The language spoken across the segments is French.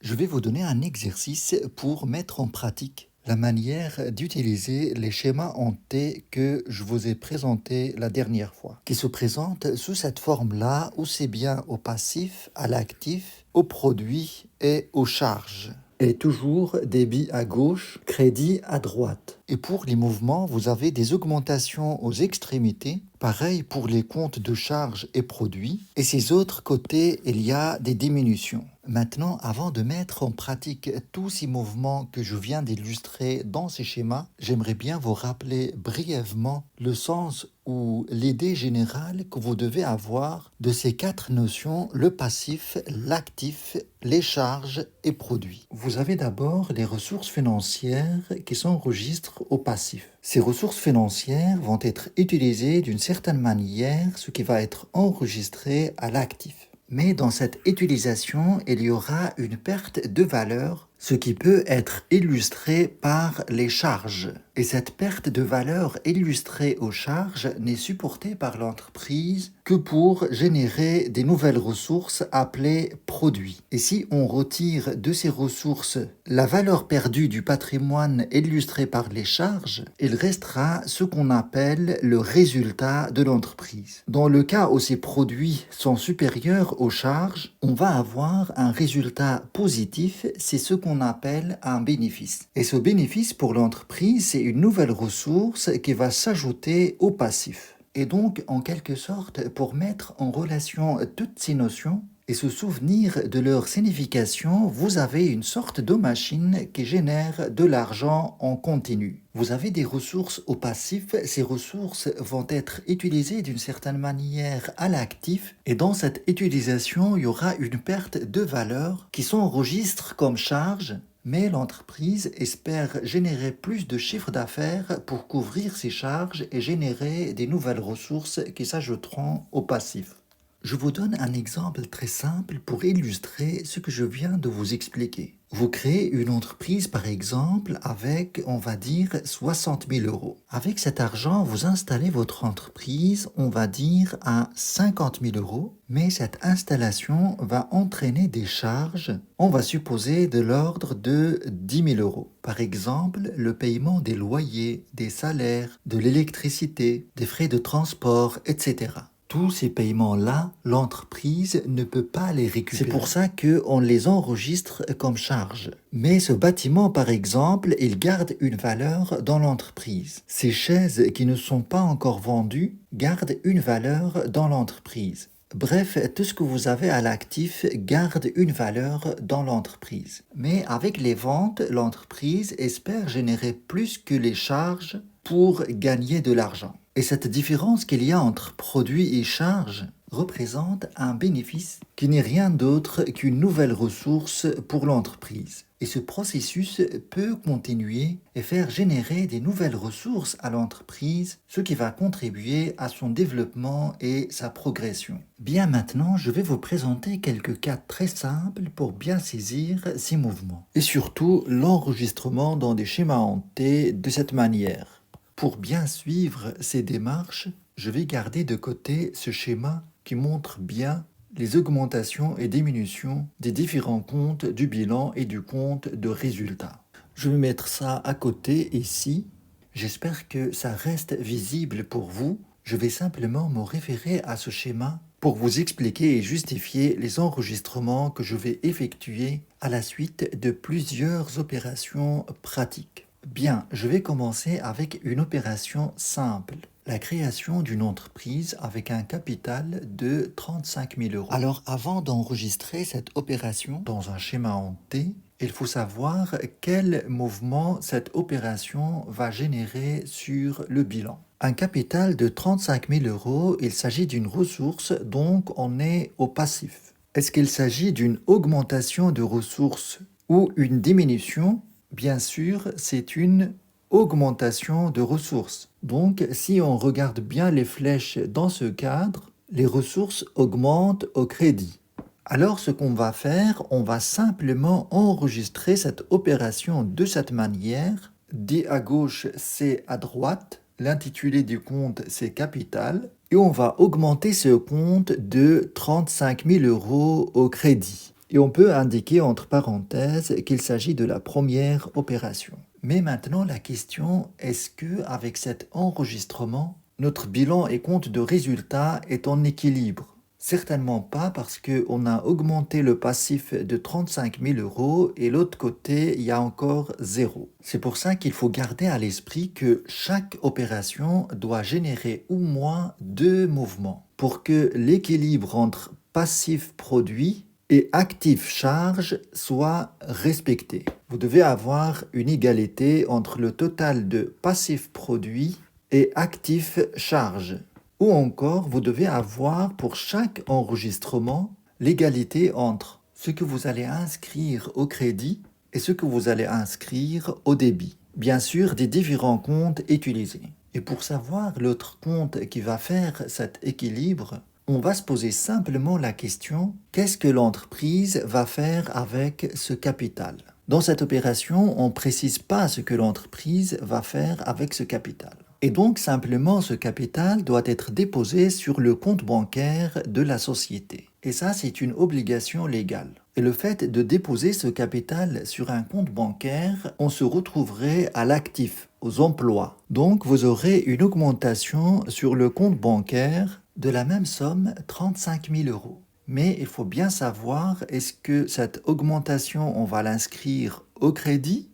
Je vais vous donner un exercice pour mettre en pratique la manière d'utiliser les schémas en T que je vous ai présentés la dernière fois, qui se présentent sous cette forme-là, aussi bien au passif, à l'actif, au produit et aux charges. Et toujours débit à gauche, crédit à droite. Et pour les mouvements, vous avez des augmentations aux extrémités. Pareil pour les comptes de charges et produits. Et ces autres côtés, il y a des diminutions. Maintenant, avant de mettre en pratique tous ces mouvements que je viens d'illustrer dans ces schémas, j'aimerais bien vous rappeler brièvement le sens ou l'idée générale que vous devez avoir de ces quatre notions, le passif, l'actif, les charges et produits. Vous avez d'abord les ressources financières qui s'enregistrent au passif. Ces ressources financières vont être utilisées d'une certaine manière, ce qui va être enregistré à l'actif. Mais dans cette utilisation, il y aura une perte de valeur, ce qui peut être illustré par les charges. Et cette perte de valeur illustrée aux charges n'est supportée par l'entreprise que pour générer des nouvelles ressources appelées produits. Et si on retire de ces ressources la valeur perdue du patrimoine illustré par les charges, il restera ce qu'on appelle le résultat de l'entreprise. Dans le cas où ces produits sont supérieurs aux charges, on va avoir un résultat positif, c'est ce qu'on appelle un bénéfice. Et ce bénéfice pour l'entreprise, c'est une nouvelle ressource qui va s'ajouter au passif. Et donc, en quelque sorte, pour mettre en relation toutes ces notions et se souvenir de leur signification, vous avez une sorte de machine qui génère de l'argent en continu. Vous avez des ressources au passif, ces ressources vont être utilisées d'une certaine manière à l'actif, et dans cette utilisation, il y aura une perte de valeur qui s'enregistre comme charge. Mais l'entreprise espère générer plus de chiffre d'affaires pour couvrir ses charges et générer des nouvelles ressources qui s'ajouteront au passif. Je vous donne un exemple très simple pour illustrer ce que je viens de vous expliquer. Vous créez une entreprise par exemple avec, on va dire, 60 000 euros. Avec cet argent, vous installez votre entreprise, on va dire, à 50 000 euros, mais cette installation va entraîner des charges, on va supposer de l'ordre de 10 000 euros. Par exemple, le paiement des loyers, des salaires, de l'électricité, des frais de transport, etc. Tous ces paiements-là, l'entreprise ne peut pas les récupérer. C'est pour ça qu'on les enregistre comme charges. Mais ce bâtiment, par exemple, il garde une valeur dans l'entreprise. Ces chaises qui ne sont pas encore vendues gardent une valeur dans l'entreprise. Bref, tout ce que vous avez à l'actif garde une valeur dans l'entreprise. Mais avec les ventes, l'entreprise espère générer plus que les charges pour gagner de l'argent. Et cette différence qu'il y a entre produit et charge représente un bénéfice qui n'est rien d'autre qu'une nouvelle ressource pour l'entreprise. Et ce processus peut continuer et faire générer des nouvelles ressources à l'entreprise, ce qui va contribuer à son développement et sa progression. Bien maintenant, je vais vous présenter quelques cas très simples pour bien saisir ces mouvements. Et surtout, l'enregistrement dans des schémas en T de cette manière. Pour bien suivre ces démarches, je vais garder de côté ce schéma qui montre bien les augmentations et diminutions des différents comptes du bilan et du compte de résultat. Je vais mettre ça à côté ici. J'espère que ça reste visible pour vous. Je vais simplement me référer à ce schéma pour vous expliquer et justifier les enregistrements que je vais effectuer à la suite de plusieurs opérations pratiques. Bien, je vais commencer avec une opération simple. La création d'une entreprise avec un capital de 35 000 euros. Alors, avant d'enregistrer cette opération dans un schéma en T, il faut savoir quel mouvement cette opération va générer sur le bilan. Un capital de 35 000 euros, il s'agit d'une ressource, donc on est au passif. Est-ce qu'il s'agit d'une augmentation de ressources ou une diminution? Bien sûr, c'est une augmentation de ressources. Donc, si on regarde bien les flèches dans ce cadre, les ressources augmentent au crédit. Alors, ce qu'on va faire, on va simplement enregistrer cette opération de cette manière. D à gauche, C à droite. L'intitulé du compte, c'est capital. Et on va augmenter ce compte de 35 000 euros au crédit. Et on peut indiquer entre parenthèses qu'il s'agit de la première opération. Mais maintenant, la question, est-ce que avec cet enregistrement, notre bilan et compte de résultat est en équilibre? Certainement pas parce qu'on a augmenté le passif de 35 000 euros et l'autre côté, il y a encore zéro. C'est pour ça qu'il faut garder à l'esprit que chaque opération doit générer au moins deux mouvements pour que l'équilibre entre passif-produit et actif-charge soit respecté. Vous devez avoir une égalité entre le total de passif-produit et actif-charge. Ou encore, vous devez avoir pour chaque enregistrement l'égalité entre ce que vous allez inscrire au crédit et ce que vous allez inscrire au débit. Bien sûr, des différents comptes utilisés. Et pour savoir l'autre compte qui va faire cet équilibre, on va se poser simplement la question, qu'est-ce que l'entreprise va faire avec ce capital? Dans cette opération, on ne précise pas ce que l'entreprise va faire avec ce capital. Et donc, simplement, ce capital doit être déposé sur le compte bancaire de la société. Et ça, c'est une obligation légale. Et le fait de déposer ce capital sur un compte bancaire, on se retrouverait à l'actif, aux emplois. Donc, vous aurez une augmentation sur le compte bancaire de la même somme, 35 000 euros. Mais il faut bien savoir, est-ce que cette augmentation, on va l'inscrire au crédit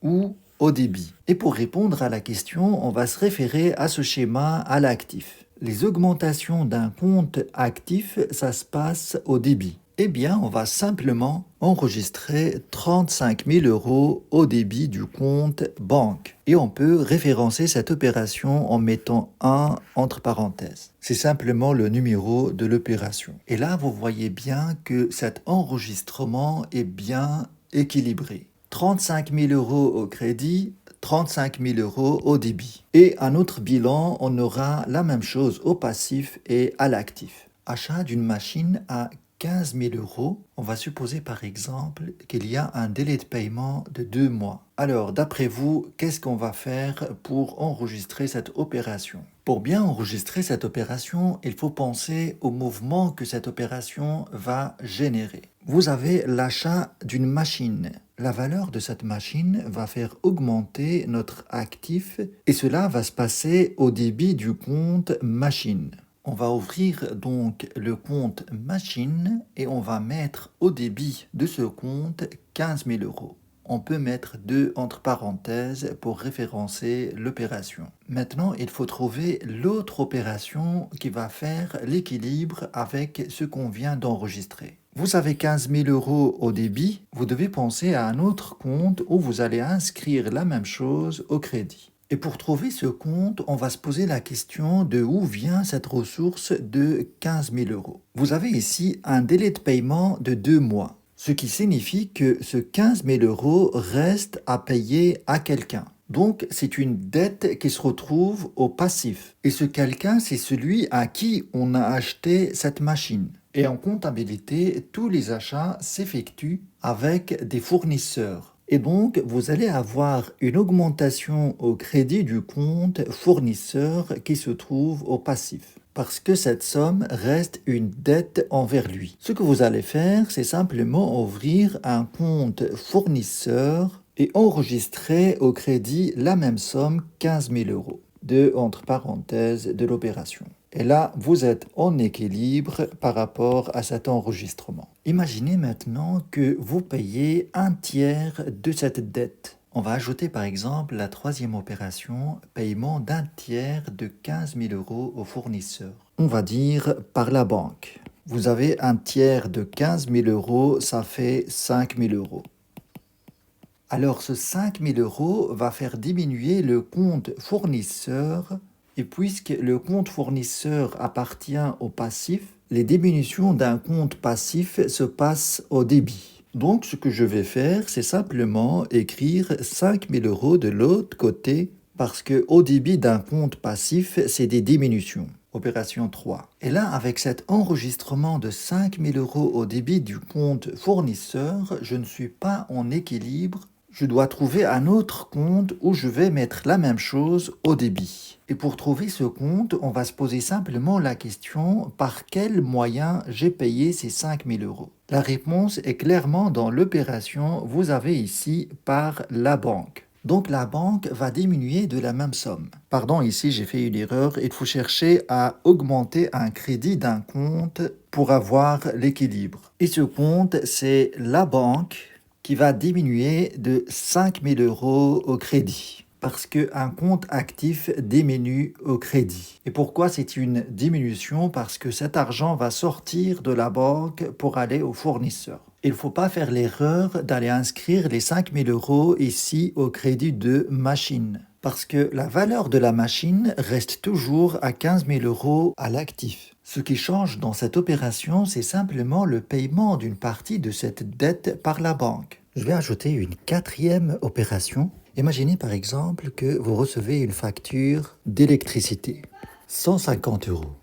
ou au débit. Et pour répondre à la question, on va se référer à ce schéma à l'actif. Les augmentations d'un compte actif, ça se passe au débit. Eh bien, on va simplement enregistrer 35 000 euros au débit du compte banque. Et on peut référencer cette opération en mettant 1 entre parenthèses. C'est simplement le numéro de l'opération. Et là, vous voyez bien que cet enregistrement est bien équilibré. 35 000 euros au crédit, 35 000 euros au débit. Et à notre bilan, on aura la même chose au passif et à l'actif. Achat d'une machine à 15 000 euros, on va supposer par exemple qu'il y a un délai de paiement de 2 mois. Alors, d'après vous, qu'est-ce qu'on va faire pour enregistrer cette opération? Pour bien enregistrer cette opération, il faut penser au mouvement que cette opération va générer. Vous avez l'achat d'une machine. La valeur de cette machine va faire augmenter notre actif et cela va se passer au débit du compte machine. On va ouvrir donc le compte machine et on va mettre au débit de ce compte 15 000 euros. On peut mettre 2 entre parenthèses pour référencer l'opération. Maintenant, il faut trouver l'autre opération qui va faire l'équilibre avec ce qu'on vient d'enregistrer. Vous avez 15 000 euros au débit, vous devez penser à un autre compte où vous allez inscrire la même chose au crédit. Et pour trouver ce compte, on va se poser la question de où vient cette ressource de 15 000 euros. Vous avez ici un délai de paiement de 2 mois, ce qui signifie que ce 15 000 euros reste à payer à quelqu'un. Donc, c'est une dette qui se retrouve au passif. Et ce quelqu'un, c'est celui à qui on a acheté cette machine. Et en comptabilité, tous les achats s'effectuent avec des fournisseurs. Et donc, vous allez avoir une augmentation au crédit du compte fournisseur qui se trouve au passif. Parce que cette somme reste une dette envers lui. Ce que vous allez faire, c'est simplement ouvrir un compte fournisseur et enregistrer au crédit la même somme, 15 000 euros, entre parenthèses de l'opération. Et là, vous êtes en équilibre par rapport à cet enregistrement. Imaginez maintenant que vous payez un tiers de cette dette. On va ajouter par exemple la troisième opération, paiement d'un tiers de 15 000 euros au fournisseur. On va dire par la banque. Vous avez un tiers de 15 000 euros, ça fait 5 000 euros. Alors ce 5 000 euros va faire diminuer le compte fournisseur. Et puisque le compte fournisseur appartient au passif, les diminutions d'un compte passif se passent au débit. Donc ce que je vais faire, c'est simplement écrire 5 000 euros de l'autre côté parce qu'au débit d'un compte passif, c'est des diminutions. Opération 3. Et là, avec cet enregistrement de 5 000 euros au débit du compte fournisseur, je ne suis pas en équilibre. je dois trouver un autre compte où je vais mettre la même chose au débit. Et pour trouver ce compte, on va se poser simplement la question par quel moyen j'ai payé ces 5000 euros. La réponse est clairement dans l'opération, vous avez ici par la banque. Donc la banque va diminuer de la même somme. Pardon, ici j'ai fait une erreur. Il faut chercher à augmenter un crédit d'un compte pour avoir l'équilibre. Et ce compte, c'est la banque qui va diminuer de 5000 euros au crédit. Parce qu'un compte actif diminue au crédit. Et pourquoi c'est une diminution? Parce que cet argent va sortir de la banque pour aller au fournisseur. Il ne faut pas faire l'erreur d'aller inscrire les 5000 euros ici au crédit de machine. Parce que la valeur de la machine reste toujours à 15 000 euros à l'actif. Ce qui change dans cette opération, c'est simplement le paiement d'une partie de cette dette par la banque. Je vais ajouter une quatrième opération. Imaginez par exemple que vous recevez une facture d'électricité, 150 euros.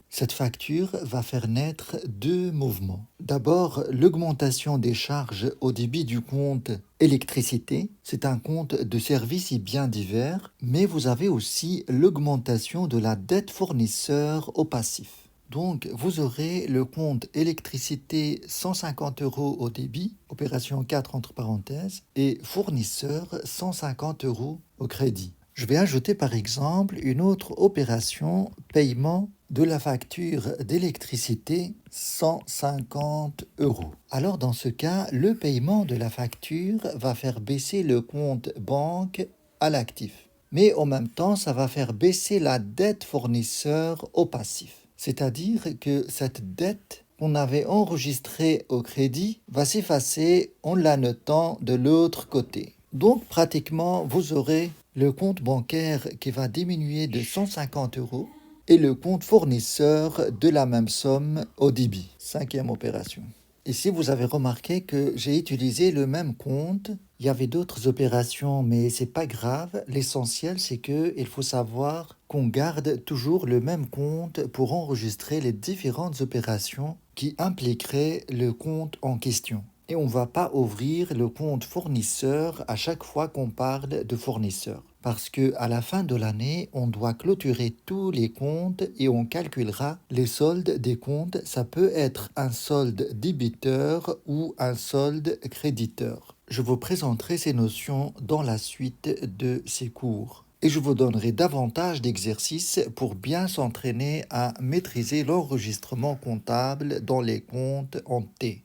Cette facture va faire naître deux mouvements. D'abord, l'augmentation des charges au débit du compte électricité. C'est un compte de services et biens divers, mais vous avez aussi l'augmentation de la dette fournisseur au passif. Donc, vous aurez le compte électricité 150 euros au débit, opération 4 entre parenthèses, et fournisseur 150 euros au crédit. Je vais ajouter par exemple une autre opération, paiement de la facture d'électricité, 150 euros. Alors dans ce cas, le paiement de la facture va faire baisser le compte banque à l'actif. Mais en même temps, ça va faire baisser la dette fournisseur au passif. C'est-à-dire que cette dette qu'on avait enregistrée au crédit va s'effacer en la notant de l'autre côté. Donc pratiquement, vous aurez le compte bancaire qui va diminuer de 150 euros et le compte fournisseur de la même somme au débit. Cinquième opération. Ici, vous avez remarqué que j'ai utilisé le même compte. Il y avait d'autres opérations, mais c'est pas grave. L'essentiel, c'est qu'il faut savoir qu'on garde toujours le même compte pour enregistrer les différentes opérations qui impliqueraient le compte en question. Et on ne va pas ouvrir le compte fournisseur à chaque fois qu'on parle de fournisseur. Parce qu'à la fin de l'année, on doit clôturer tous les comptes et on calculera les soldes des comptes. Ça peut être un solde débiteur ou un solde créditeur. Je vous présenterai ces notions dans la suite de ces cours. Et je vous donnerai davantage d'exercices pour bien s'entraîner à maîtriser l'enregistrement comptable dans les comptes en T.